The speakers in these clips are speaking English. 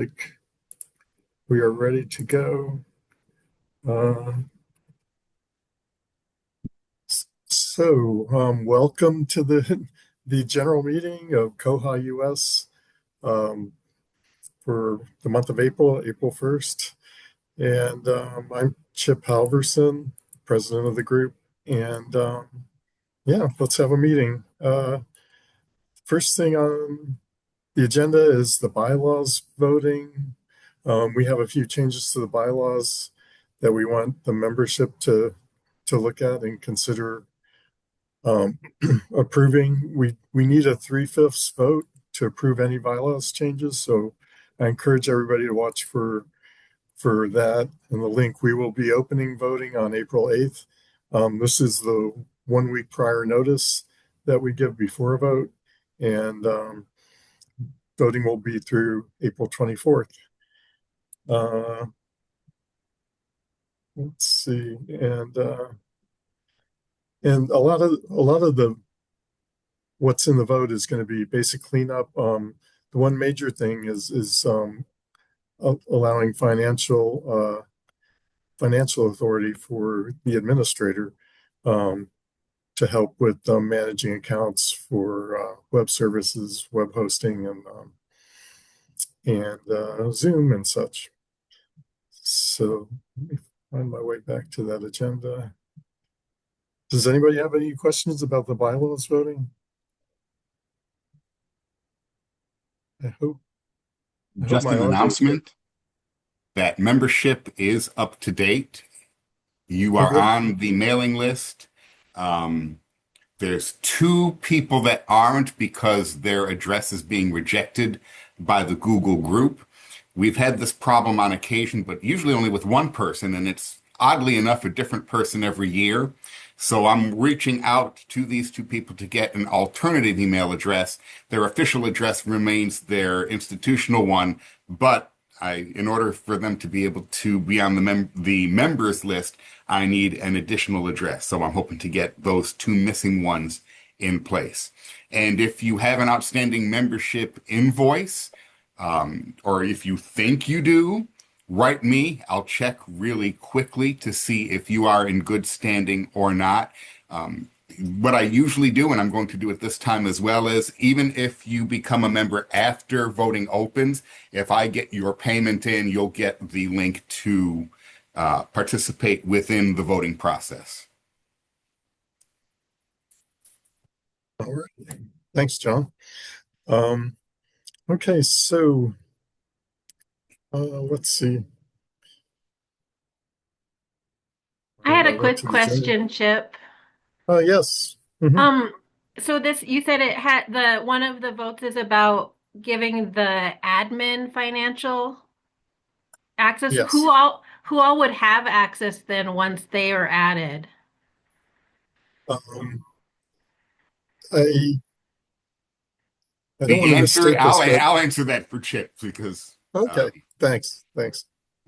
Like, we are ready to go. Welcome to the general meeting of Koha US for the month of April, April 1st. And I'm Chip Halvorsen, president of the group. And yeah, let's have a meeting. First thing on the agenda is the bylaws voting. We have a few changes to the bylaws that we want the membership to look at and consider approving. We need a 3/5 vote to approve any bylaws changes. So I encourage everybody to watch for that. And the link, we will be opening voting on April 8th. This is the 1 week prior notice that we give before a vote. And voting will be through April 24th. Let's see, and a lot of the what's in the vote is going to be basic cleanup. The one major thing is allowing financial authority for the administrator to help with managing accounts for web services, web hosting, and Zoom and such. So let me find my way back to that agenda. Does anybody have any questions about the bylaws voting? I hope. Just an announcement that membership is up to date. You are on the mailing list. There's 2 people that aren't because their address is being rejected by the Google group. We've had this problem on occasion, but usually only with one person, and it's oddly enough a different person every year. So I'm reaching out to these 2 people to get an alternative email address. Their official address remains their institutional one, but in order for them to be able to be on the members list, I need an additional address. So I'm hoping to get those 2 missing ones in place. And if you have an outstanding membership invoice, or if you think you do, write me. I'll check really quickly to see if you are in good standing or not. What I usually do, and I'm going to do it this time as well, is even if you become a member after voting opens, if I get your payment in, you'll get the link to participate within the voting process. All right. Thanks, John. Okay, so let's see. I had a quick question, Chip. Yes. So this, you said it had one of the votes is about giving the admin financial access. Yes. Who all would have access then once they are added? I don't want to mistake this, but I'll answer that for Chip because okay. Thanks.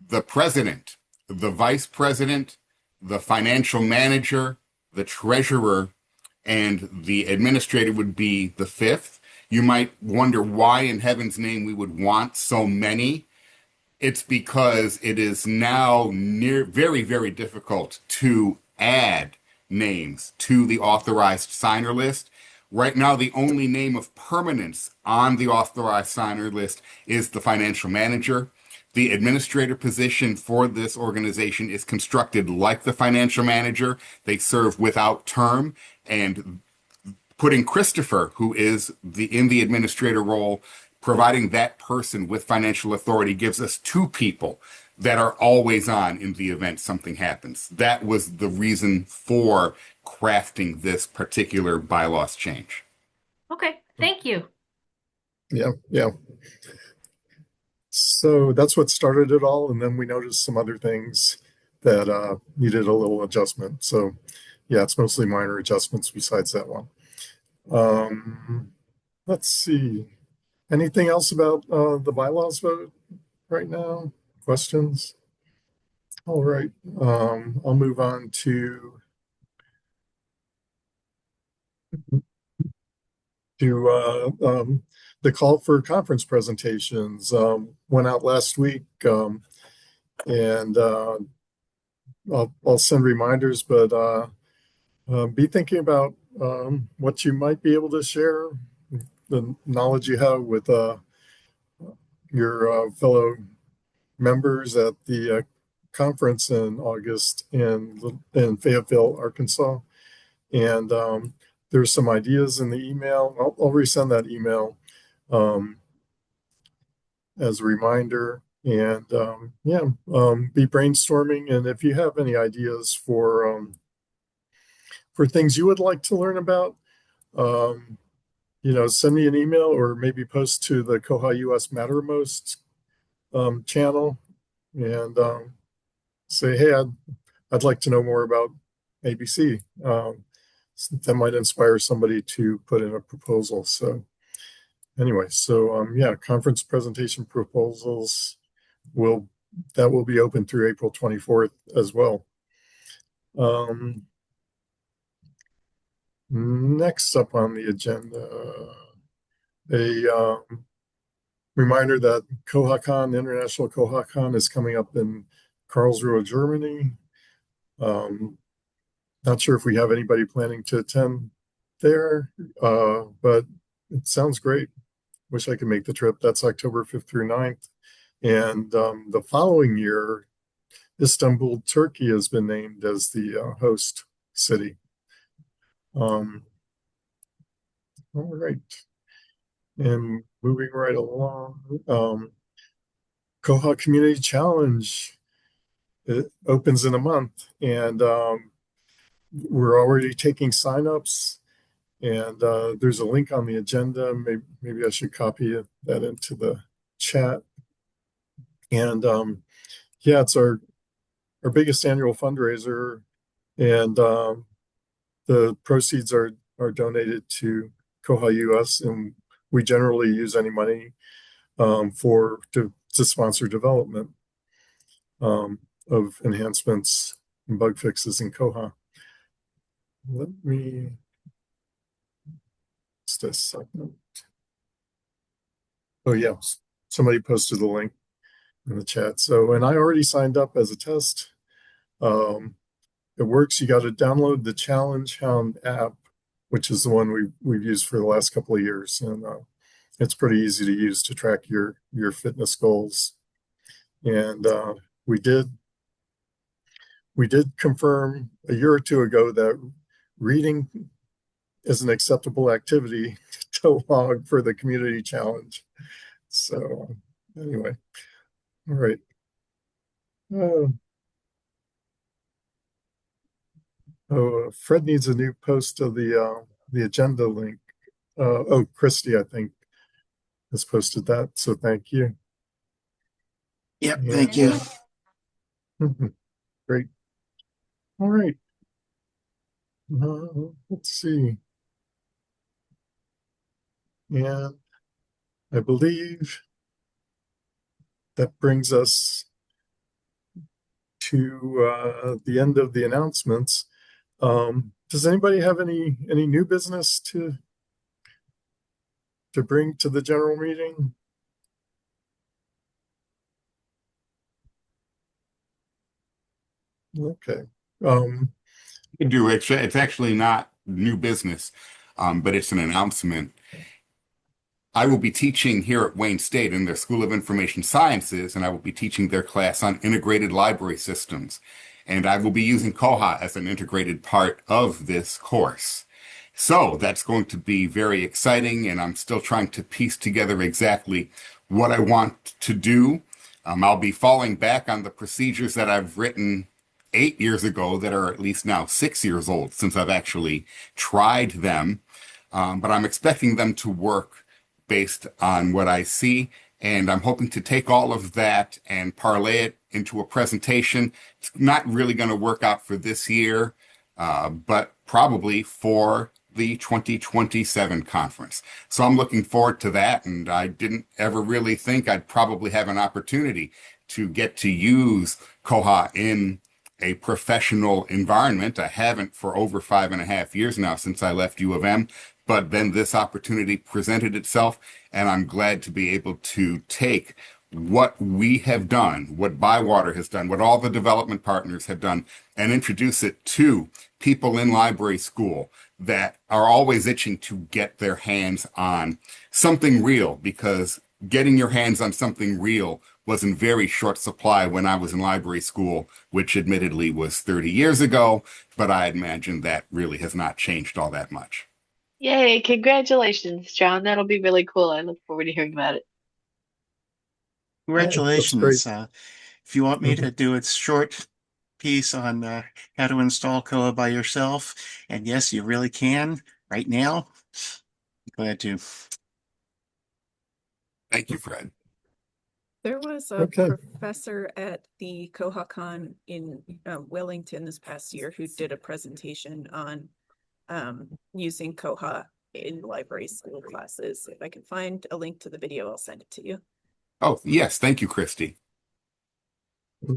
The president, the vice president, the financial manager, the treasurer, and the administrator would be the 5th. You might wonder why in heaven's name we would want so many. It's because it is now very, very difficult to add names to the authorized signer list. Right now, the only name of permanence on the authorized signer list is the financial manager. The administrator position for this organization is constructed like the financial manager. They serve without term, and putting Christopher, who is in the administrator role, providing that person with financial authority gives us 2 people that are always on in the event something happens. That was the reason for crafting this particular bylaws change. Okay, thank you. Yeah. So that's what started it all, and then we noticed some other things that needed a little adjustment. So yeah, it's mostly minor adjustments besides that one. Let's see. Anything else about the bylaws vote right now? Questions? All right. I'll move on to the call for conference presentations went out last week, and I'll send reminders, but be thinking about what you might be able to share, the knowledge you have with your fellow members at the conference in August in Fayetteville, Arkansas. And there's some ideas in the email. I'll resend that email as a reminder. And be brainstorming. And if you have any ideas for things you would like to learn about, send me an email or maybe post to the Koha US Mattermost channel and say, hey, I'd like to know more about ABC. That might inspire somebody to put in a proposal. So anyway, conference presentation proposals will be open through April 24th as well. Next up on the agenda, a reminder that KohaCon, International KohaCon, is coming up in Karlsruhe, Germany. Not sure if we have anybody planning to attend there, but it sounds great. Wish I could make the trip. That's October 5th through 9th. And the following year, Istanbul, Turkey has been named as the host city. All right. And moving right along, Koha Community Challenge, it opens in a month, and we're already taking signups, and there's a link on the agenda. Maybe I should copy that into the chat. And it's our biggest annual fundraiser, and the proceeds are donated to Koha US, and we generally use any money to sponsor development of enhancements and bug fixes in Koha. Let me just a second. Oh yeah, somebody posted the link in the chat. So, and I already signed up as a test. It works. You got to download the Challenge Hound app, which is the one we've used for the last couple of years, and it's pretty easy to use to track your fitness goals. And we did confirm a year or two ago that reading is an acceptable activity to log for the community challenge. So anyway, all right. Fred needs a new post of the agenda link. Kristi, I think, has posted that. So thank you. Yep, thank you. Great. All right. Let's see. And I believe that brings us to the end of the announcements. Does anybody have any new business to bring to the general meeting? Okay. You can do it. It's actually not new business, but it's an announcement. I will be teaching here at Wayne State in their School of Information Sciences, and I will be teaching their class on integrated library systems. And I will be using Koha as an integrated part of this course. So that's going to be very exciting, and I'm still trying to piece together exactly what I want to do. I'll be falling back on the procedures that I've written 8 years ago that are at least now 6 years old since I've actually tried them. But I'm expecting them to work based on what I see. And I'm hoping to take all of that and parlay it into a presentation. It's not really going to work out for this year, but probably for the 2027 conference. So I'm looking forward to that. And I didn't ever really think I'd probably have an opportunity to get to use Koha in a professional environment. I haven't for over 5.5 years now since I left U of M, but then this opportunity presented itself, and I'm glad to be able to take what we have done, what ByWater has done, what all the development partners have done, and introduce it to people in library school that are always itching to get their hands on something real, because getting your hands on something real was in very short supply when I was in library school, which admittedly was 30 years ago, but I imagine that really has not changed all that much. Yay, congratulations, John. That'll be really cool. I look forward to hearing about it. That's great. Congratulations. If you want me to do a short piece on how to install Koha by yourself, and yes, you really can right now, glad to. Thank you, Fred. There was a Okay. professor at the Koha in Wellington this past year who did a presentation on using Koha in library school classes. If I can find a link to the video, I'll send it to you. Oh, yes. Thank you, Kristi. All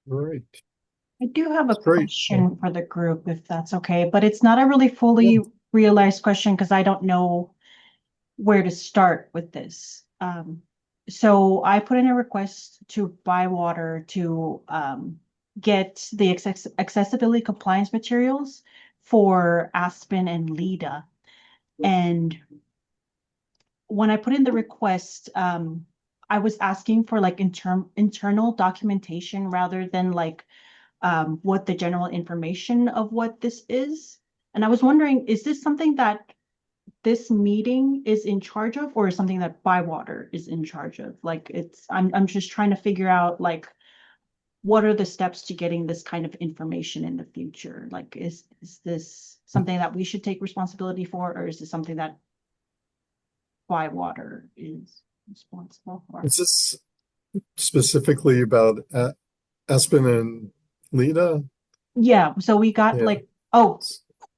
right. I do have a Great. question for the group, if that's okay, but it's not a really fully realized question because I don't know where to start with this. So I put in a request to ByWater to get the accessibility compliance materials for Aspen and Leda. And when I put in the request, I was asking for like internal documentation rather than like what the general information of what this is. And I was wondering, is this something that this meeting is in charge of, or is something that ByWater is in charge of? Like I'm just trying to figure out like what are the steps to getting this kind of information in the future? Like is this something that we should take responsibility for, or is this something that ByWater is responsible for? Is this specifically about Aspen and Leda? Yeah, so we got Yeah. like, oh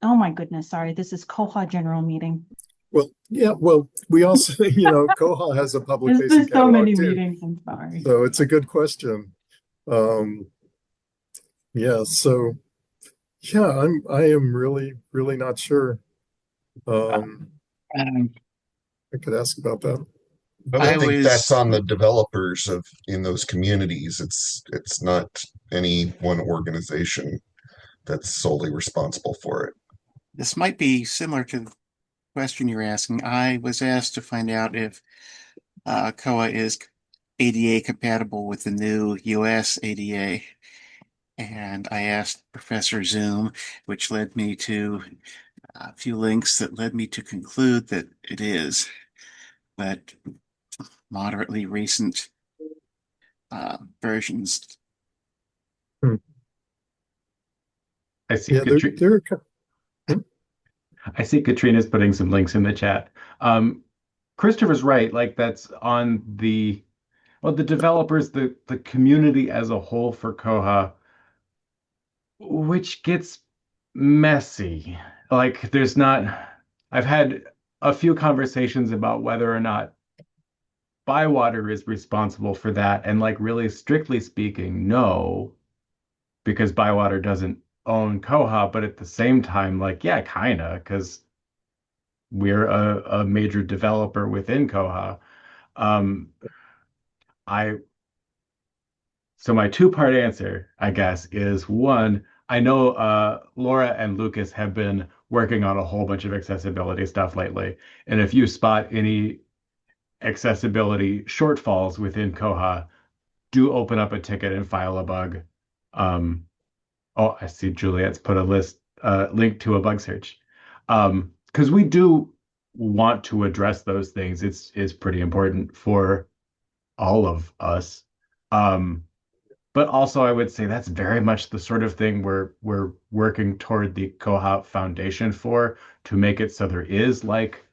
my goodness, sorry, this is Koha general meeting. Well, yeah, well, we also, Koha has a publication There's so catalog many too. meetings, I'm sorry. So it's a good question. Yeah, so yeah, I am really not sure. I could ask about that. But I think that's on the developers in those communities. It's not any one organization that's solely responsible for it. This might be similar to the question you're asking. I was asked to find out if Koha is ADA compatible with the new US ADA. And I asked Professor Zoom, which led me to a few links that led me to conclude that it is. But moderately recent versions. I see. Yeah, I see Catrina's putting some links in the chat. Christopher's right. Like that's on the developers, the community as a whole for Koha, which gets messy. Like I've had a few conversations about whether or not ByWater is responsible for that. And like really strictly speaking, no, because ByWater doesn't own Koha, but at the same time, like, yeah, kinda, because we're a major developer within Koha. So my two-part answer, I guess, is one, I know Laura and Lucas have been working on a whole bunch of accessibility stuff lately. And if you spot any accessibility shortfalls within Koha, do open up a ticket and file a bug. Oh, I see Juliet's put a link to a bug search. Because we do want to address those things. It's pretty important for all of us. But also I would say that's very much the sort of thing we're working toward the Koha Foundation for, to make it so there is like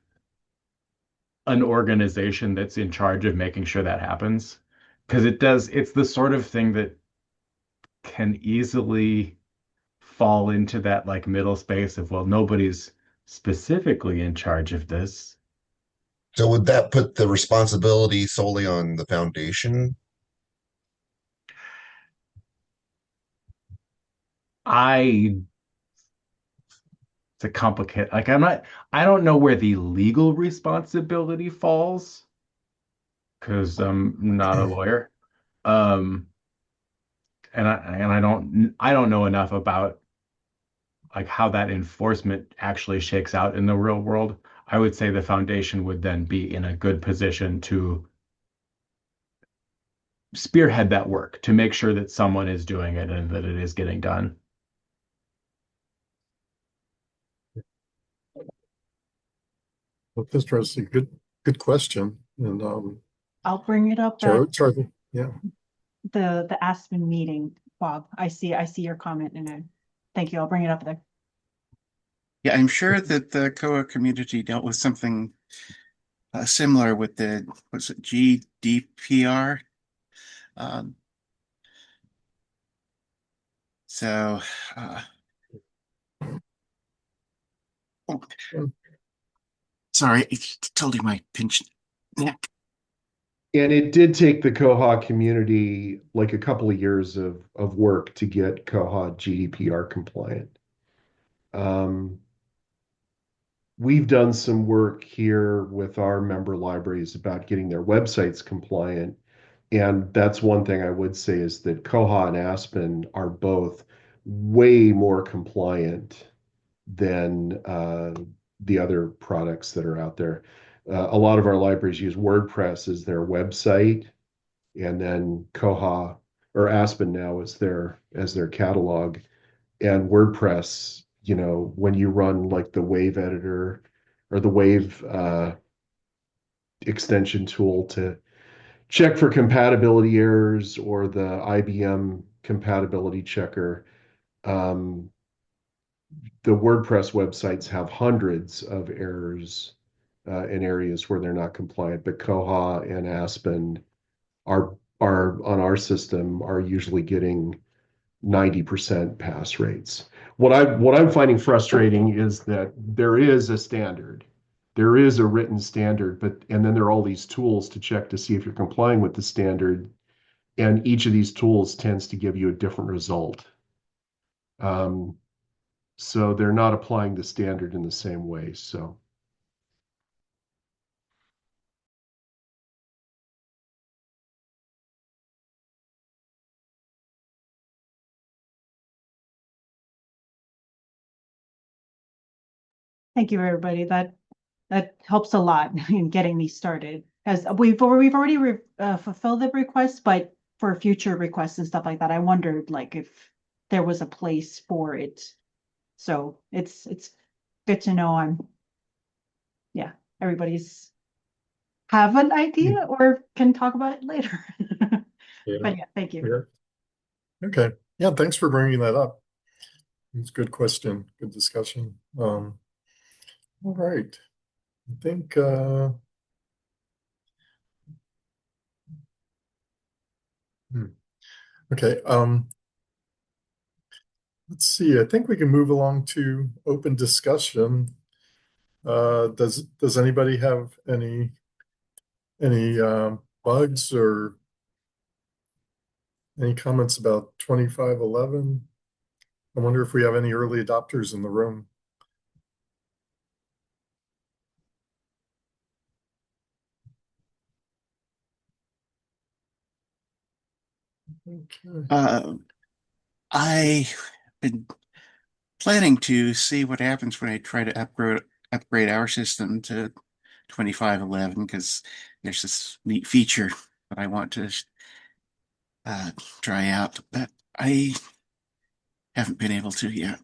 an organization that's in charge of making sure that happens. Because it's the sort of thing that can easily fall into that like middle space of, well, nobody's specifically in charge of this. So would that put the responsibility solely on the foundation? I it's a complicated, like I don't know where the legal responsibility falls because I'm not a lawyer. Um, and I don't know enough about like how that enforcement actually shakes out in the real world. I would say the foundation would then be in a good position to spearhead that work to make sure that someone is doing it and that it is getting done. Well, interesting. Good question. And I'll bring it up at Charlie, yeah. the Aspen meeting, Bob. I see your comment in it. Thank you. I'll bring it up there. Yeah, I'm sure that the Koha community dealt with something similar with the, what's it, GDPR? Um, so, oh, sorry, I told you my pinched neck. And it did take the Koha community like a couple of years of work to get Koha GDPR compliant. We've done some work here with our member libraries about getting their websites compliant. And that's one thing I would say is that Koha and Aspen are both way more compliant than the other products that are out there. A lot of our libraries use WordPress as their website, and then Koha or Aspen now as their catalog. And WordPress, when you run like the Wave editor or the Wave extension tool to check for compatibility errors, or the IBM compatibility checker, the WordPress websites have hundreds of errors in areas where they're not compliant, but Koha and Aspen are on our system are usually getting 90% pass rates. What I'm finding frustrating is that there is a standard. There is a written standard, and then there are all these tools to check to see if you're complying with the standard, and each of these tools tends to give you a different result. So they're not applying the standard in the same way. So Thank you, everybody. That helps a lot in getting these started. As we've already fulfilled the request, but for future requests and stuff like that, I wondered like if there was a place for it. So it's good to know everybody's have an idea or can talk about it later. Yeah. But yeah, thank you. Yeah. Okay. Yeah, thanks for bringing that up. It's a good question, good discussion. All right. I think okay. Let's see. I think we can move along to open discussion. Does anybody have any bugs or any comments about 2511? I wonder if we have any early adopters in the room. Okay. I've been planning to see what happens when I try to upgrade our system to 2511, because there's this neat feature that I want to try out, but I haven't been able to yet.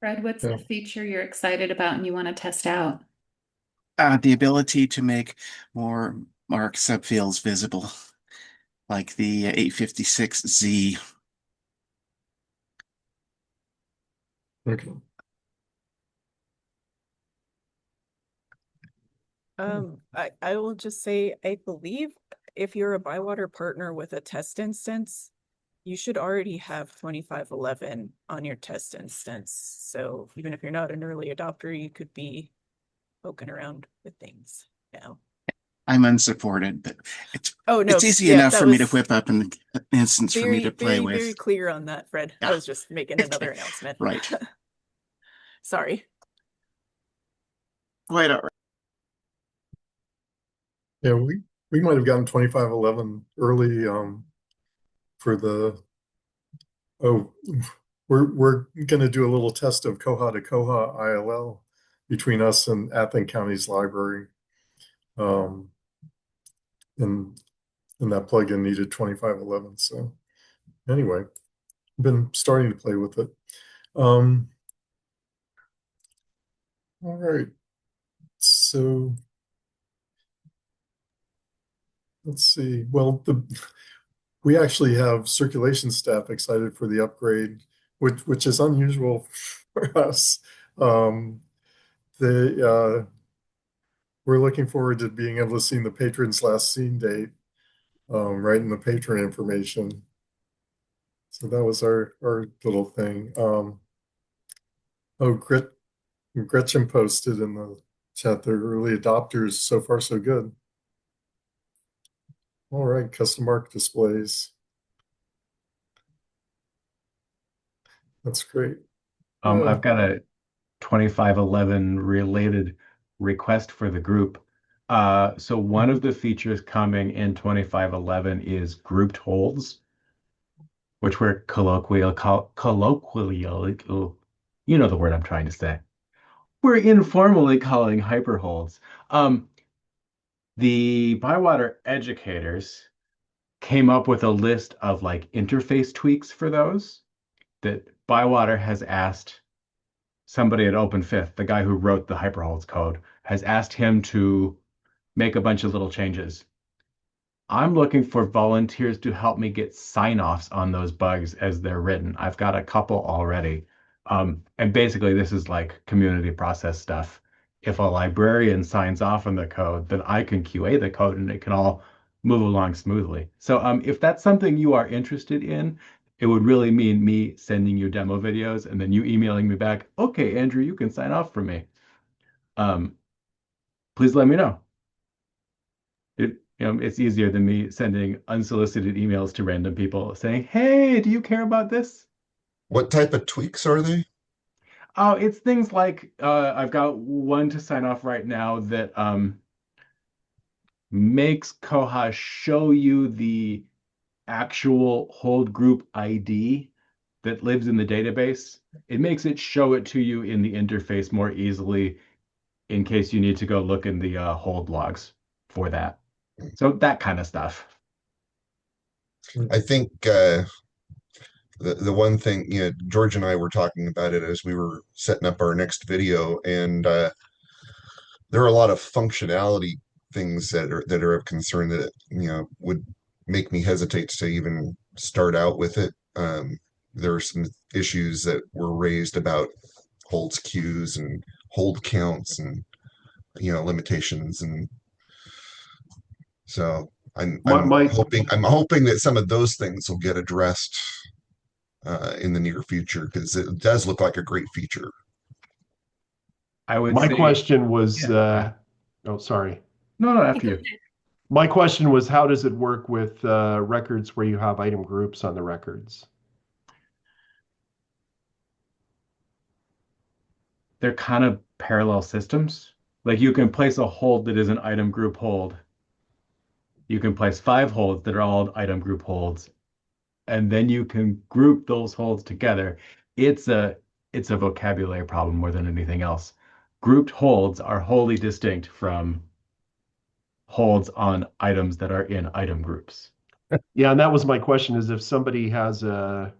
Fred, what's the feature you're excited about and you want to test out? The ability to make more MARC subfields visible, like the 856Z. Okay. I will just say, I believe if you're a ByWater partner with a test instance, you should already have 2511 on your test instance. So even if you're not an early adopter, you could be poking around with things now. I'm unsupported, but Oh no, it's easy yeah, enough that for me to was whip up an instance for me to play very with. clear on that, Fred. I Yeah. was just making another announcement. Right. Sorry. Quite all right. Yeah, we might have gotten 2511 early for the we're gonna do a little test of Koha to Koha ILL between us and Athens County's library. Um, and that plugin needed 2511. So anyway, I've been starting to play with it. All right. So let's see. Well, we actually have circulation staff excited for the upgrade, which is unusual for us. They we're looking forward to being able to see the patron's last seen date right in the patron information. So that was our little thing. Oh, Gretchen posted in the chat the early adopters. So far, so good. All right, custom mark displays. That's great. I've got a 2511 related request for the group. So one of the features coming in 2511 is grouped holds, which we're colloquially, you know the word I'm trying to say. We're informally calling hyperholds. The ByWater educators came up with a list of like interface tweaks for those that ByWater has asked somebody at OpenFifth, the guy who wrote the hyperholds code, has asked him to make a bunch of little changes. I'm looking for volunteers to help me get sign-offs on those bugs as they're written. I've got a couple already. And basically this is like community process stuff. If a librarian signs off on the code, then I can QA the code and it can all move along smoothly. So if that's something you are interested in, it would really mean me sending you demo videos and then you emailing me back, okay, Andrew, you can sign off for me. Please let me know. It's easier than me sending unsolicited emails to random people saying, hey, do you care about this? What type of tweaks are they? Oh, it's things like I've got one to sign off right now that makes Koha show you the actual hold group ID that lives in the database. It makes it show it to you in the interface more easily in case you need to go look in the hold logs for that. So that kind of stuff. I think the one thing, George and I were talking about it as we were setting up our next video, and there are a lot of functionality things that are of concern that would make me hesitate to even start out with it. There are some issues that were raised about holds queues and hold counts and limitations, and so I'm hoping that some of those things will get addressed in the near future, because it does look like a great feature. I would My say, question was, yeah. oh, sorry. No, after you. My question was, how does it work with records where you have item groups on the records? They're kind of parallel systems. Like you can place a hold that is an item group hold. You can place 5 holds that are all item group holds. And then you can group those holds together. It's a vocabulary problem more than anything else. Grouped holds are wholly distinct from holds on items that are in item groups. Yeah, and that was my question, is if somebody has a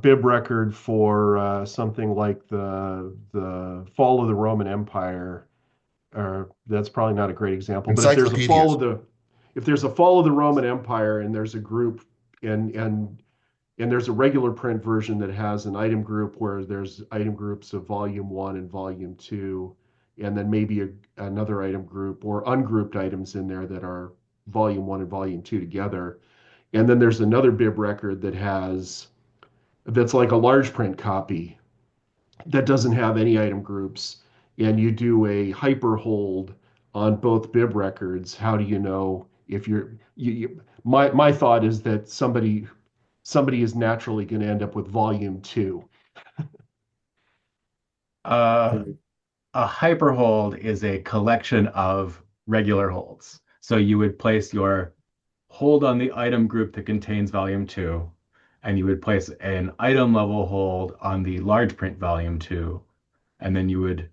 bib record for something like the fall of the Roman Empire, or that's probably not a great example, but if there's a fall of the Roman Empire and there's a group and there's a regular print version that has an item group where there's item groups of volume 1 and volume 2, and then maybe another item group or ungrouped items in there that are volume 1 and volume 2 together. And then there's another bib record that's like a large print copy that doesn't have any item groups, and you do a hyper hold on both bib records, how do you know if my thought is that somebody is naturally going to end up with volume 2. A hyperhold is a collection of regular holds. So you would place your hold on the item group that contains volume 2, and you would place an item level hold on the large print volume 2, and then you would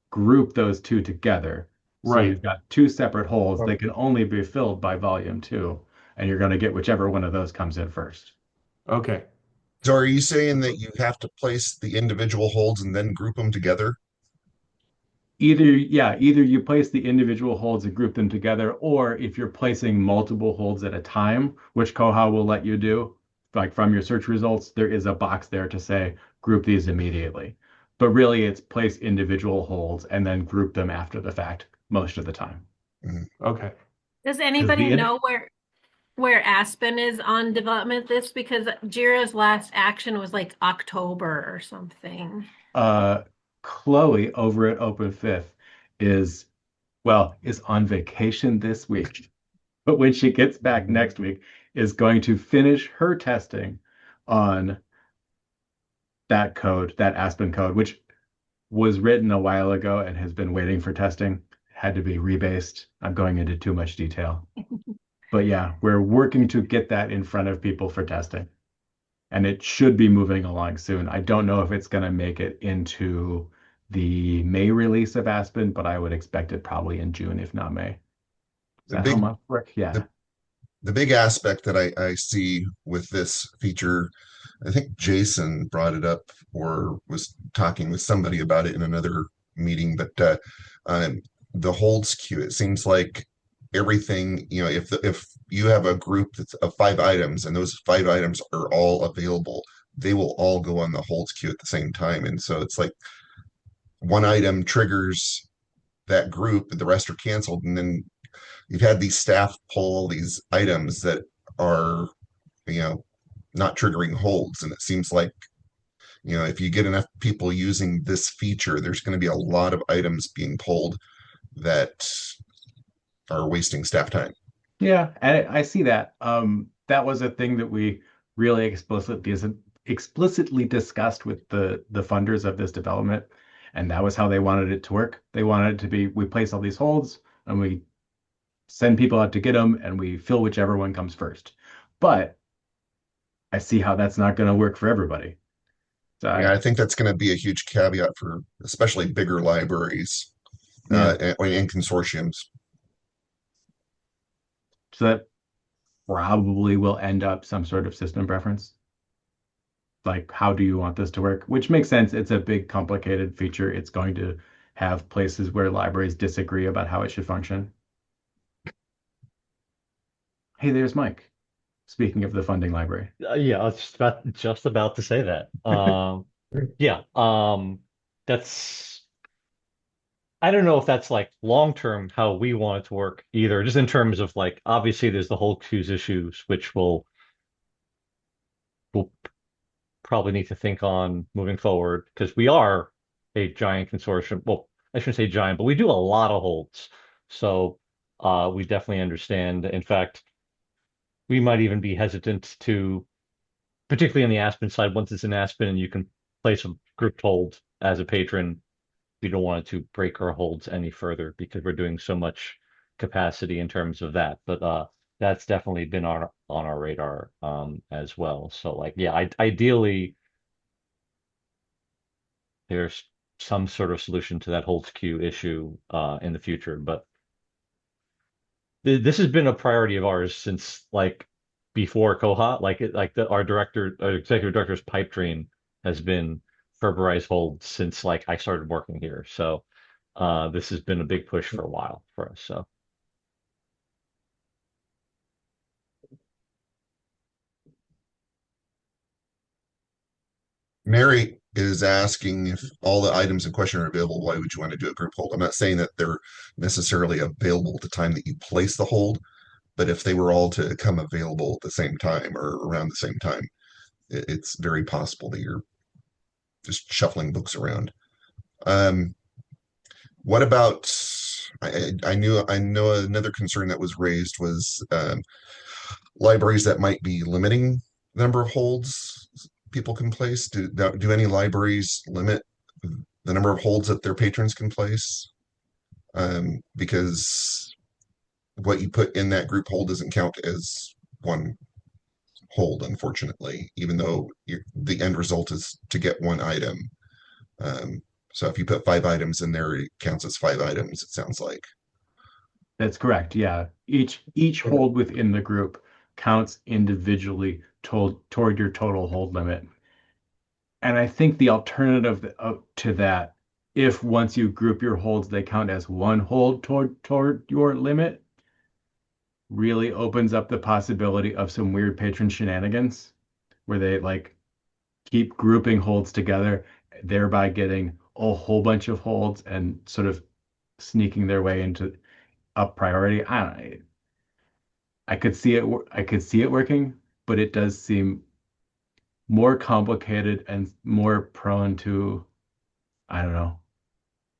group those two together. So Right. you've got two separate holds. They can only be filled by volume 2, and you're going to get whichever one of those comes in first. Okay. So are you saying that you have to place the individual holds and then group them together? Either you place the individual holds and group them together, or if you're placing multiple holds at a time, which Koha will let you do, like from your search results, there is a box there to say group these immediately. But really, it's place individual holds and then group them after the fact most of the time. Okay. Does anybody know where Aspen is on development this? Because Jira's last action was like October or something. Chloe over at Open Fifth is on vacation this week, but when she gets back next week, is going to finish her testing on that code, that Aspen code, which was written a while ago and has been waiting for testing. Had to be rebased. I'm going into too much detail. But yeah, we're working to get that in front of people for testing. And it should be moving along soon. I don't know if it's going to make it into the May release of Aspen, but I would expect it probably in June, if not May. Is that how months work? Yeah. The big aspect that I see with this feature, I think Jason brought it up or was talking with somebody about it in another meeting, but the holds queue, it seems like everything, if you have a group that's of 5 items and those 5 items are all available, they will all go on the holds queue at the same time. And so it's like one item triggers that group, the rest are canceled, and then you've had these staff pull these items that are, not triggering holds. And it seems like, if you get enough people using this feature, there's going to be a lot of items being pulled that are wasting staff time. Yeah, I see that. That was a thing that we really explicitly discussed with the funders of this development, and that was how they wanted it to work. They wanted it to be, we place all these holds and we send people out to get them and we fill whichever one comes first. But I see how that's not going to work for everybody. So yeah, I think that's going to be a huge caveat for especially bigger libraries and consortiums. So that probably will end up some sort of system preference. Like, how do you want this to work? Which makes sense. It's a big, complicated feature. It's going to have places where libraries disagree about how it should function. Hey, there's Mike. Speaking of the funding library. Yeah, I was just about to say that. Yeah, that's, I don't know if that's like long term how we want it to work either, just in terms of like, obviously there's the whole queues issues, which we'll probably need to think on moving forward, because we are a giant consortium. Well, I shouldn't say giant, but we do a lot of holds. So we definitely understand. In fact, we might even be hesitant to, particularly on the Aspen side, once it's in Aspen and you can place a grouped hold as a patron, we don't want it to break our holds any further because we're doing so much capacity in terms of that. But that's definitely been on our radar as well. So like, yeah, ideally there's some sort of solution to that holds queue issue in the future. But this has been a priority of ours since like before Koha. Our executive director's pipe dream has been Ferberized hold since like I started working here. So this has been a big push for a while for us. So Mary is asking if all the items in question are available, why would you want to do a group hold? I'm not saying that they're necessarily available at the time that you place the hold, but if they were all to come available at the same time or around the same time, it's very possible that you're just shuffling books around. What about I know another concern that was raised was libraries that might be limiting the number of holds people can place. Do any libraries limit the number of holds that their patrons can place? Because what you put in that group hold doesn't count as one hold, unfortunately, even though the end result is to get one item. So if you put 5 items in there, it counts as 5 items, it sounds like. That's correct. Yeah. Each hold within the group counts individually toward your total hold limit. And I think the alternative to that, if once you group your holds, they count as one hold toward your limit, really opens up the possibility of some weird patron shenanigans where they like keep grouping holds together, thereby getting a whole bunch of holds and sort of sneaking their way into up priority. I could see it working, but it does seem more complicated and more prone to, I don't know,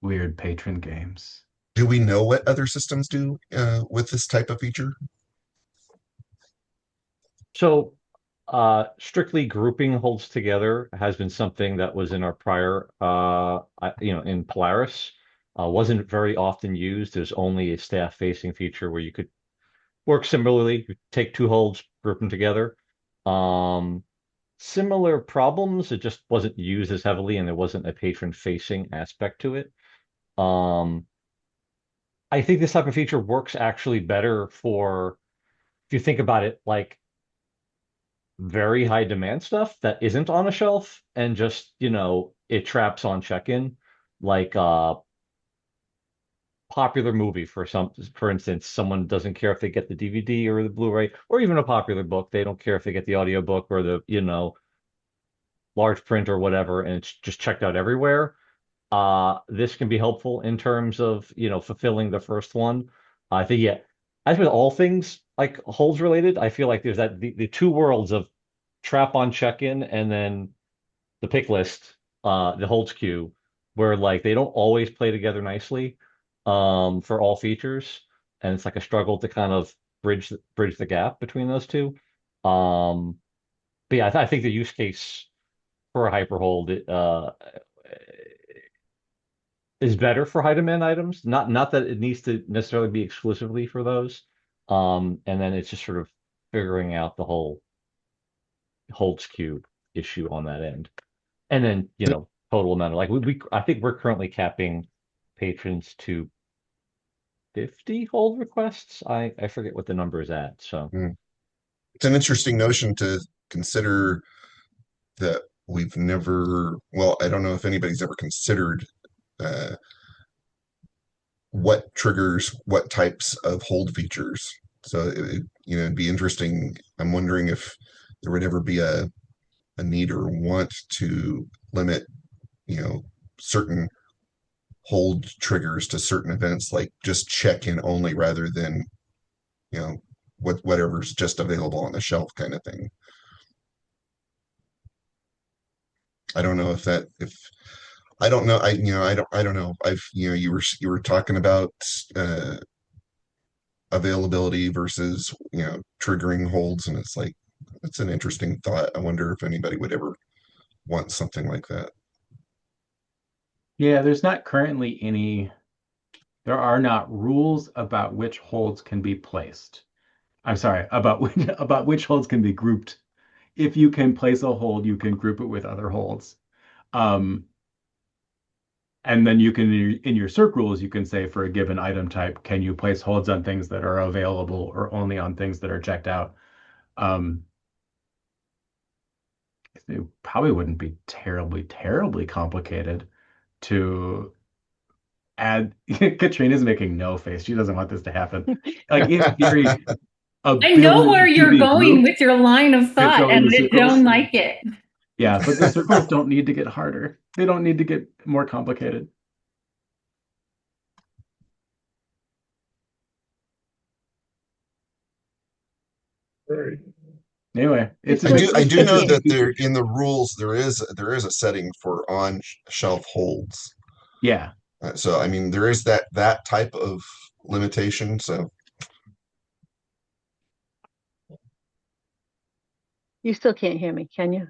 weird patron games. Do we know what other systems do with this type of feature? So strictly grouping holds together has been something that was in our prior, in Polaris. Wasn't very often used. There's only a staff-facing feature where you could work similarly. You take 2 holds, group them together. Similar problems. It just wasn't used as heavily, and there wasn't a patron-facing aspect to it. I think this type of feature works actually better for, if you think about it, like very high demand stuff that isn't on a shelf and just, it traps on check-in, like popular movie for instance, someone doesn't care if they get the DVD or the Blu-ray or even a popular book. They don't care if they get the audiobook or the, large print or whatever, and it's just checked out everywhere. This can be helpful in terms of, fulfilling the first one. I think, yeah, as with all things like holds related, I feel like there's the 2 worlds of trap on check-in and then the pick list, the holds queue, where like they don't always play together nicely for all features, and it's like a struggle to kind of bridge the gap between those two. But yeah, I think the use case for a hyperhold is better for high demand items. Not that it needs to necessarily be exclusively for those. And then it's just sort of figuring out the whole holds queue issue on that end. And then, total amount of I think we're currently capping patrons to 50 hold requests. I forget what the number is at. So it's an interesting notion to consider that we've never, well, I don't know if anybody's ever considered what triggers what types of hold features. So it'd be interesting. I'm wondering if there would ever be a need or want to limit, certain hold triggers to certain events, like just check-in only rather than, whatever's just available on the shelf kind of thing. I don't know if I don't know. I don't know. You were talking about availability versus, triggering holds, and it's an interesting thought. I wonder if anybody would ever want something like that. Yeah, there are not rules about which holds can be placed. I'm sorry, about which holds can be grouped. If you can place a hold, you can group it with other holds. And then you can, in your SERC rules, you can say for a given item type, can you place holds on things that are available or only on things that are checked out? It probably wouldn't be terribly, terribly complicated to add. Katrina's making no face. She doesn't want this to happen. Like in theory, I know where you're going with your line of thought, and I don't like it. Yeah, but the circles don't need to get harder. They don't need to get more complicated. Right. Anyway, I do know that there in the rules there is a setting for on shelf holds. Yeah. So, I mean, there is that type of limitation. So, You still can't hear me, can you?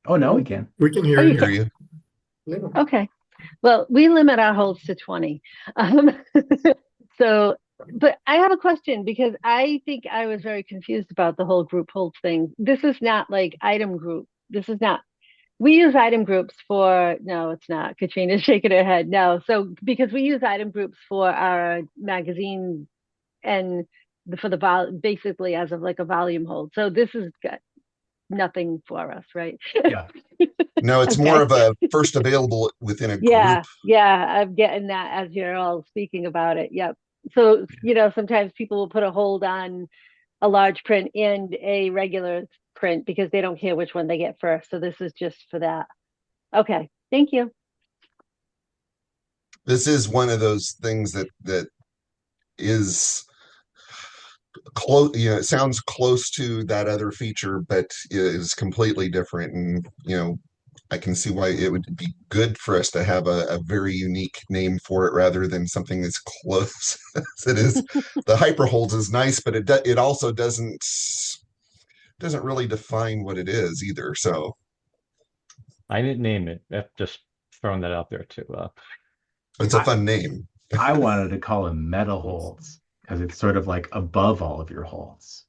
Oh, no, we can. We can Oh, hear you you. hear can. you. Yeah. Okay. Well, we limit our holds to 20. So, but I have a question because I think I was very confused about the whole group holds thing. This is not like item group. This is not. We use item groups for, no, it's not. Katrina's shaking her head. No. So, because we use item groups for our magazine and for the basically as of like a volume hold. So this is got nothing for us, right? Yeah. No, it's more of a first available within a group. Yeah, I'm getting that as you're all speaking about it. Yep. So, sometimes people will put a hold on a large print and a regular print because they don't care which one they get first. So this is just for that. Okay. Thank you. This is one of those things that is close, it sounds close to that other feature, but is completely different. And, I can see why it would be good for us to have a very unique name for it rather than something that's close as it is. The hyperholds is nice, but it also doesn't really define what it is either. So I didn't name it. Just throwing that out there too. it's a fun name. I wanted to call them meta holds because it's sort of like above all of your holds.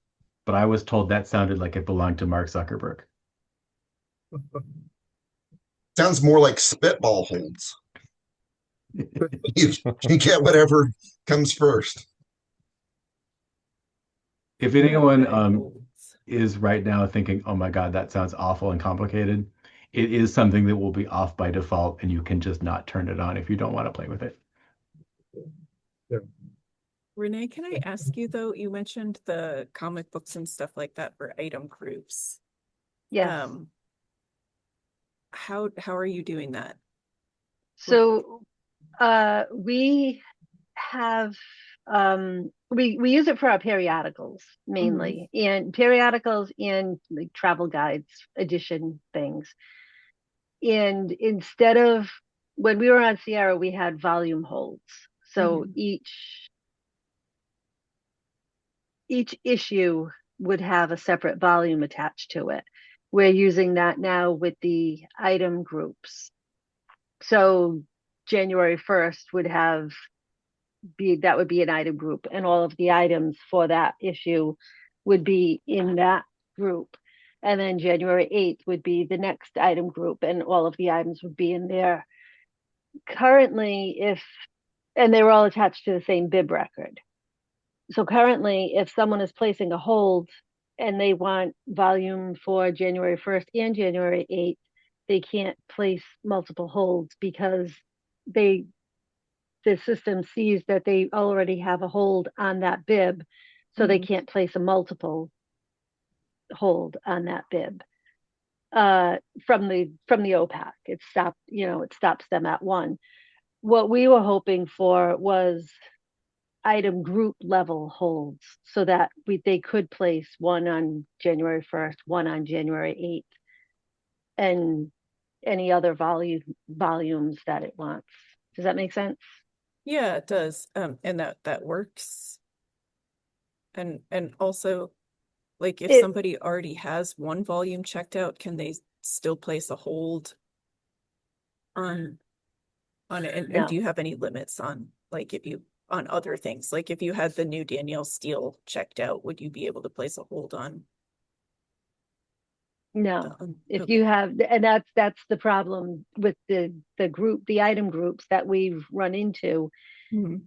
But I was told that sounded like it belonged to Mark Zuckerberg. Sounds more like spitball holds. you get whatever comes first. If anyone is right now thinking, oh my God, that sounds awful and complicated, it is something that will be off by default and you can just not turn it on if you don't want to play with it. Yeah. Renee, can I ask you though, you mentioned the comic books and stuff like that for item groups. Yes. How are you doing that? So we have we use it for our periodicals mainly, and periodicals and like travel guides edition things. And instead of when we were on Sierra, we had volume holds. So each issue would have a separate volume attached to it. We're using that now with the item groups. So January 1st would be an item group, and all of the items for that issue would be in that group. And then January 8th would be the next item group, and all of the items would be in there. Currently, and they were all attached to the same bib record. So currently, if someone is placing a hold and they want volume for January 1st and January 8th, they can't place multiple holds because the system sees that they already have a hold on that bib, so they can't place a multiple hold on that bib. From the OPAC, it stops them at one. What we were hoping for was item group level holds so that they could place one on January 1st, one on January 8th, and any other volumes that it wants. Does that make sense? Yeah, it does. And that works. And also, like if somebody already has one volume checked out, can they still place a hold on it? And do you have any limits on on other things? Like if you had the new Danielle Steele checked out, would you be able to place a hold on? No, if you have, and that's the problem with the item groups that we've run into,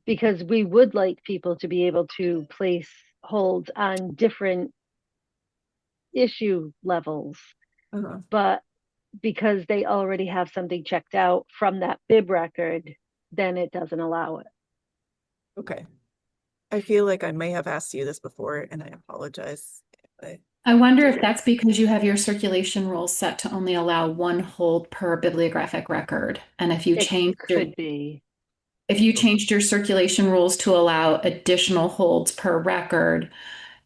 because we would like people to be able to place holds on different issue levels, but because they already have something checked out from that bib record, then it doesn't allow it. Okay. I feel like I may have asked you this before, and I apologize. I wonder if that's because you have your circulation rules set to only allow one hold per bibliographic record. And if you changed your circulation rules to allow additional holds per record,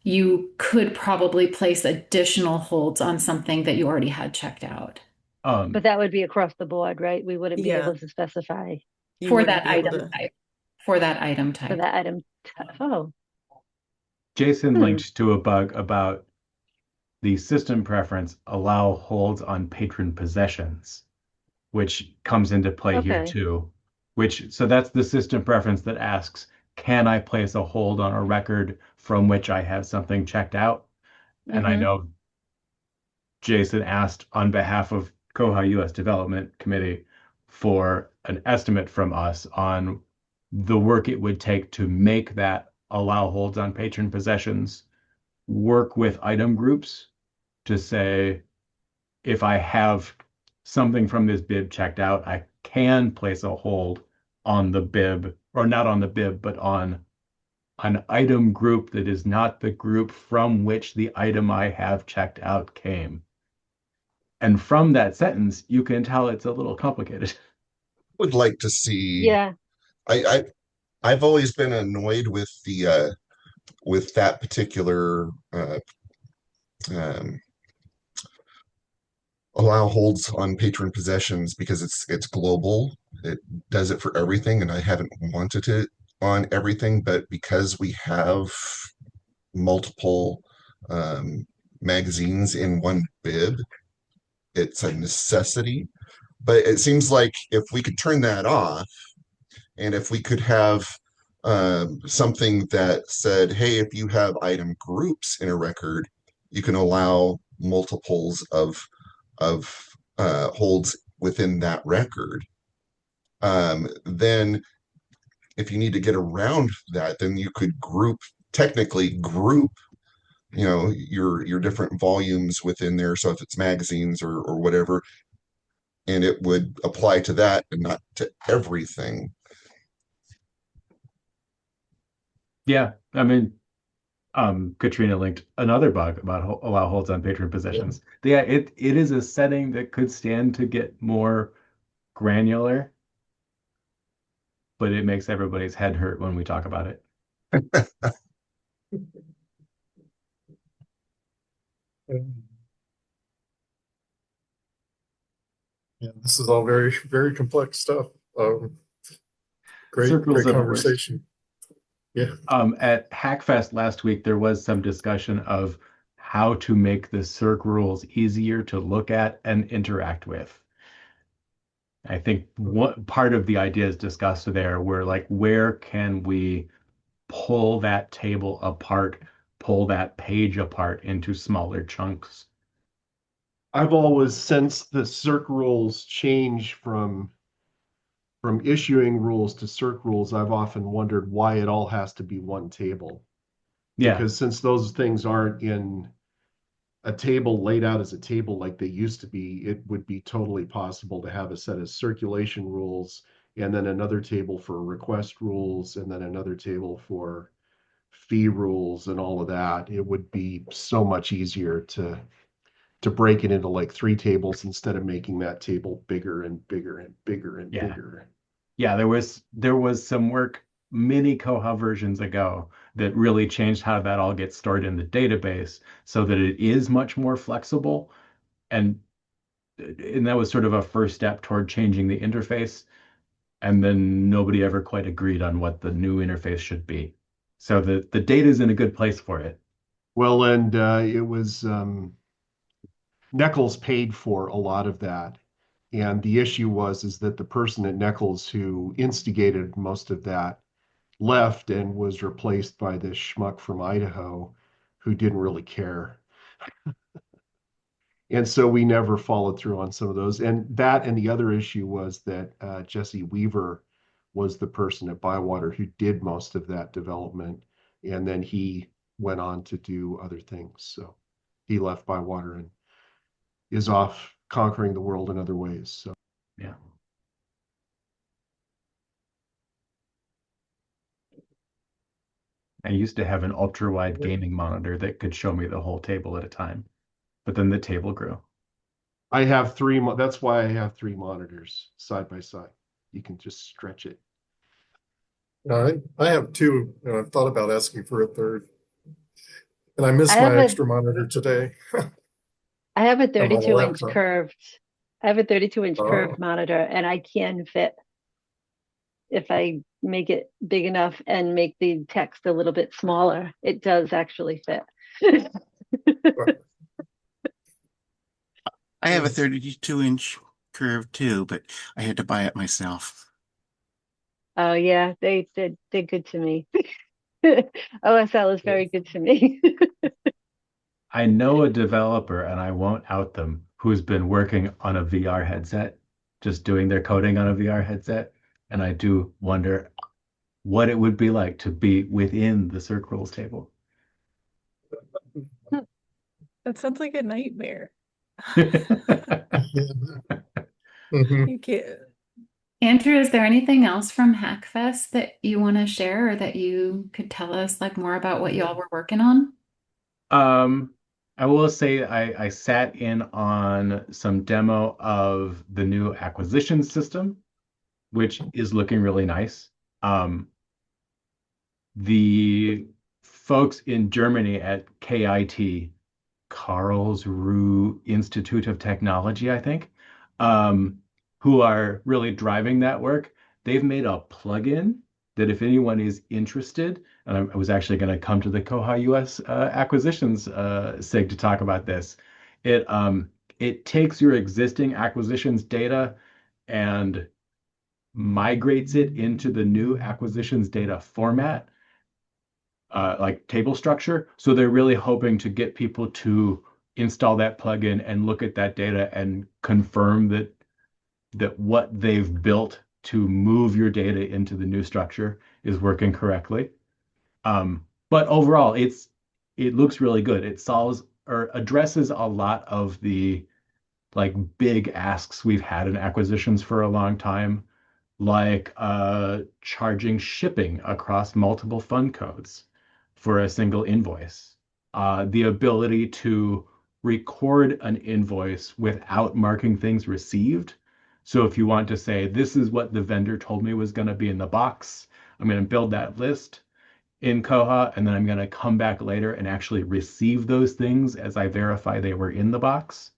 you could probably place additional holds on something that you already had checked out. But that would be across the board, right? We wouldn't be able to specify. you For wouldn't that be able item to. type. For that item For type. that item. Oh, Jason linked to a bug about the system preference allow holds on patron possessions, which comes into play here okay. too. So that's the system preference that asks, can I place a hold on a record from which I have something checked out? And I Mm-hmm. know Jason asked on behalf of Koha US Development Committee for an estimate from us on the work it would take to make that allow holds on patron possessions work with item groups to say, if I have something from this bib checked out, I can place a hold on the bib, or not on the bib, but on an item group that is not the group from which the item I have checked out came. And from that sentence, you can tell it's a little complicated. Would like to see. Yeah. I've always been annoyed with the with that particular um, allow holds on patron possessions because it's global. It does it for everything, and I haven't wanted it on everything, but because we have multiple magazines in one bib, it's a necessity. But it seems like if we could turn that off, and if we could have something that said, hey, if you have item groups in a record, you can allow multiples of holds within that record. Then if you need to get around that, then you could technically group, your different volumes within there. So if it's magazines or whatever, and it would apply to that and not to everything. Yeah, I mean, Katrina linked another bug about allow holds on patron possessions. Yeah, it is a setting that could stand to get more granular, but it makes everybody's head hurt when we talk about it. Yeah, this is all very, very complex stuff. Great Circles are the worst. conversation. Yeah. At Hackfest last week, there was some discussion of how to make the circ rules easier to look at and interact with. I think what part of the ideas discussed there were like, where can we pull that table apart, pull that page apart into smaller chunks? I've always sensed the circ rules change from issuing rules to circ rules. I've often wondered why it all has to be one table. Yeah, Because since those things aren't in a table laid out as a table like they used to be, it would be totally possible to have a set of circulation rules and then another table for request rules and then another table for fee rules and all of that. It would be so much easier to break it into like 3 tables instead of making that table bigger and bigger and bigger and Yeah. bigger. yeah, there was some work many Koha versions ago that really changed how that all gets stored in the database so that it is much more flexible. And that was sort of a first step toward changing the interface. And then nobody ever quite agreed on what the new interface should be. So the data is in a good place for it. Well, and it was NEKLS paid for a lot of that. And the issue is that the person at NEKLS who instigated most of that left and was replaced by this schmuck from Idaho who didn't really care. And so we never followed through on some of those. And the other issue was that Jesse Weaver was the person at ByWater who did most of that development. And then he went on to do other things. So he left ByWater and is off conquering the world in other ways. So Yeah. I used to have an ultra-wide gaming monitor that could show me the whole table at a time, but then the table grew. I have 3. That's why I have 3 monitors side by side. You can just stretch it. I have 2. I've thought about asking for a third. And I missed I have my a- extra monitor today. I have a I'm on a 32-inch laptop. curved. I have a 32-inch Oh. curved monitor, and I can fit if I make it big enough and make the text a little bit smaller, it does actually fit. I have a 32-inch curve too, but I had to buy it myself. Oh yeah, they're good to me. OSL is very good to me. I know a developer, and I won't out them, who's been working on a VR headset, just doing their coding on a VR headset. And I do wonder what it would be like to be within the circ rules table. That sounds like a nightmare. Mhm. You can't. Andrew, is there anything else from Hackfest that you want to share or that you could tell us like more about what y'all were working on? I will say I sat in on some demo of the new acquisition system, which is looking really nice. The folks in Germany at KIT, Karlsruhe Institute of Technology, I think, who are really driving that work, they've made a plugin that if anyone is interested, and I was actually going to come to the Koha-US acquisitions SIG to talk about this. It takes your existing acquisitions data and migrates it into the new acquisitions data format, like table structure. So they're really hoping to get people to install that plugin and look at that data and confirm that what they've built to move your data into the new structure is working correctly. But overall, it looks really good. It solves or addresses a lot of the like big asks we've had in acquisitions for a long time, like charging shipping across multiple fund codes for a single invoice, the ability to record an invoice without marking things received. So if you want to say, this is what the vendor told me was going to be in the box, I'm going to build that list in Koha, and then I'm going to come back later and actually receive those things as I verify they were in the box.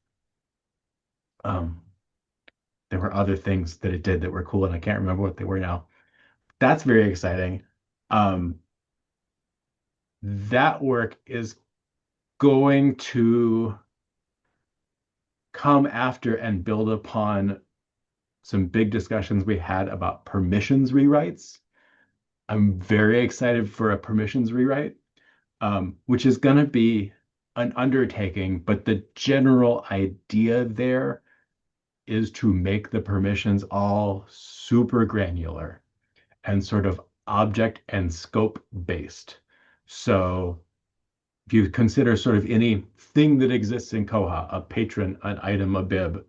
There were other things that it did that were cool, and I can't remember what they were now. That's very exciting. That work is going to come after and build upon some big discussions we had about permissions rewrites. I'm very excited for a permissions rewrite, which is going to be an undertaking, but the general idea there is to make the permissions all super granular and sort of object and scope based. So if you consider sort of anything that exists in Koha, a patron, an item, a bib,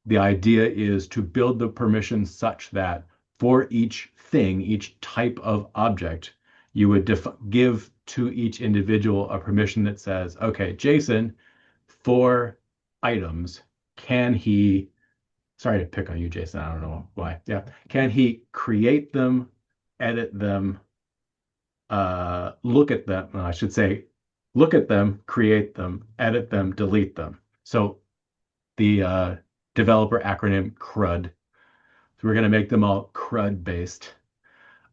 the idea is to build the permissions such that for each thing, each type of object, you would give to each individual a permission that says, okay, Jason, for items, can he, sorry to pick on you, Jason, I don't know why. Yeah. Can he create them, edit them, look at them? I should say, look at them, create them, edit them, delete them. So the developer acronym CRUD. So we're going to make them all CRUD based.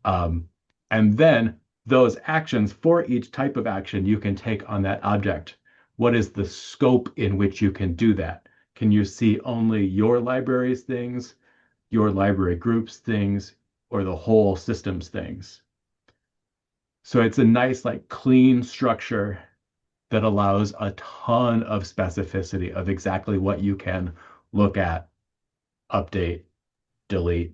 And then those actions for each type of action you can take on that object. What is the scope in which you can do that? Can you see only your library's things, your library group's things, or the whole system's things? So it's a nice, like, clean structure that allows a ton of specificity of exactly what you can look at, update, delete.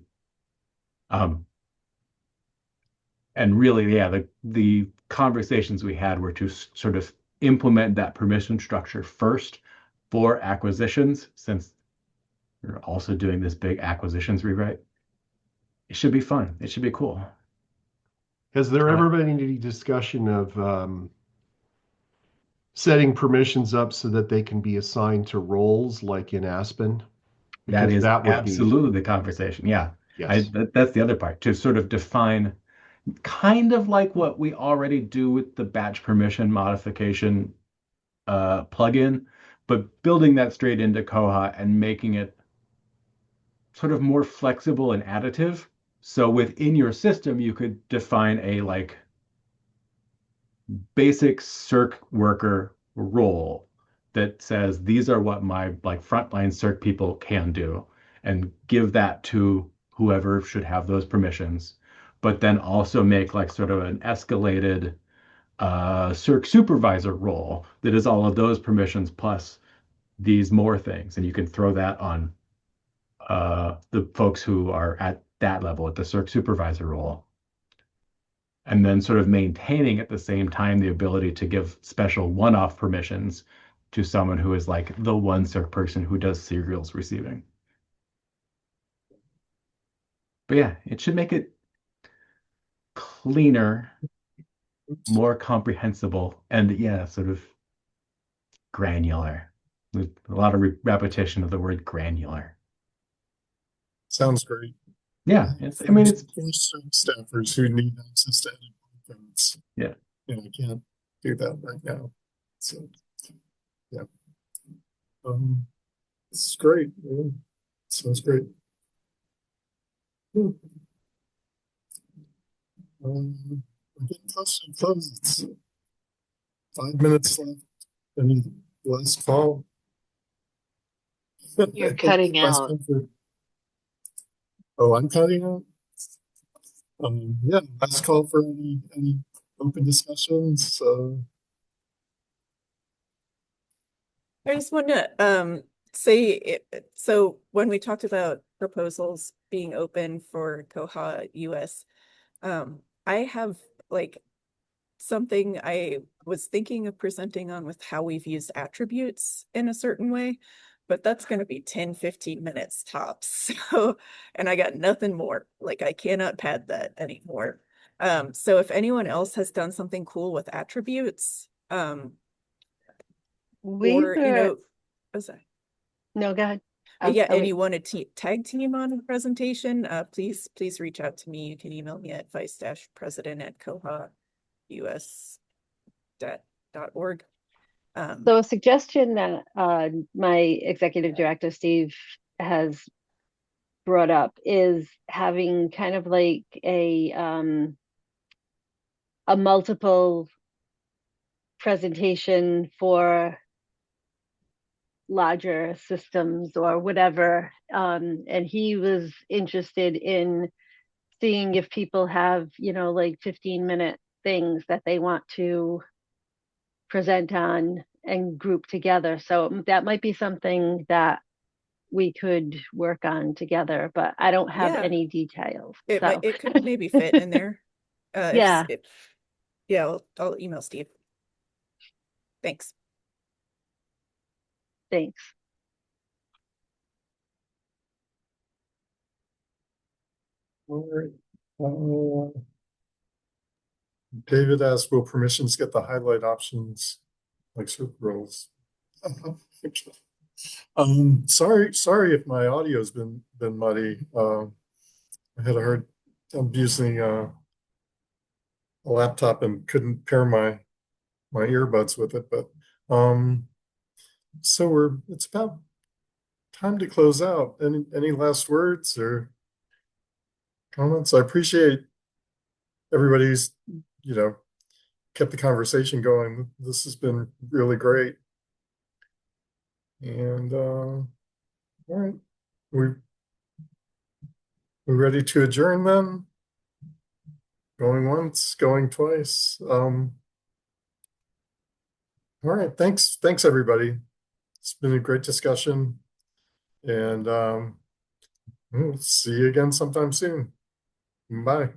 And really, yeah, the conversations we had were to sort of implement that permission structure first for acquisitions, since we're also doing this big acquisitions rewrite. It should be fun. It should be cool. Has there ever been any discussion of setting permissions up so that they can be assigned to roles like in Aspen? That Because is that would absolutely the conversation. Yeah. Yes. That's the other part, to sort of define kind of like what we already do with the batch permission modification plugin, but building that straight into Koha and making it sort of more flexible and additive. So within your system, you could define a like basic circ worker role that says these are what my like frontline circ people can do, and give that to whoever should have those permissions, but then also make like sort of an escalated circ supervisor role that is all of those permissions plus these more things, and you can throw that on the folks who are at that level at the circ supervisor role, and then sort of maintaining at the same time the ability to give special one-off permissions to someone who is like the one circ person who does serials receiving. But yeah, it should make it cleaner, more comprehensible, and yeah, sort of granular. With a lot of repetition of the word granular. Sounds great. Yeah, I mean, it's for some staffers who need access to edit codes. Yeah. You know, I can't do that right now. So yeah. This is great. Yeah. Sounds great. We're getting close to close. It's 5 minutes left. Any last call? You're cutting out. Oh, I'm cutting out. Yeah, last call for any open discussions. I just want to say so when we talked about proposals being open for Koha US, I have like something I was thinking of presenting on with how we've used attributes in a certain way, but that's going to be 10-15 minutes tops. So, and I got nothing more. Like I cannot pad that anymore. So if anyone else has done something cool with attributes, or oh, sorry. No, go ahead. Yeah, and you want to tag team on a presentation, please reach out to me. You can email me at vice-president@koha-us.org. So a suggestion that my executive director, Steve, has brought up is having kind of like a multiple presentation for larger systems or whatever. And he was interested in seeing if people have, you know, like 15-minute things that they want to present on and group together. So that might be something that we could work on together, but I don't have any details. It could maybe fit in there. Yeah. I'll email Steve. Thanks. Thanks. All right. David asked, will permissions get the highlight options like super roles? Sorry if my audio's been muddy. I had a hard time using a laptop and couldn't pair my earbuds with it, but so it's about time to close out. Any last words or comments? I appreciate everybody's, you know, kept the conversation going. This has been really great. And all right, we're ready to adjourn then. Going once, going twice. All right, thanks everybody. It's been a great discussion, and we'll see you again sometime soon. Bye.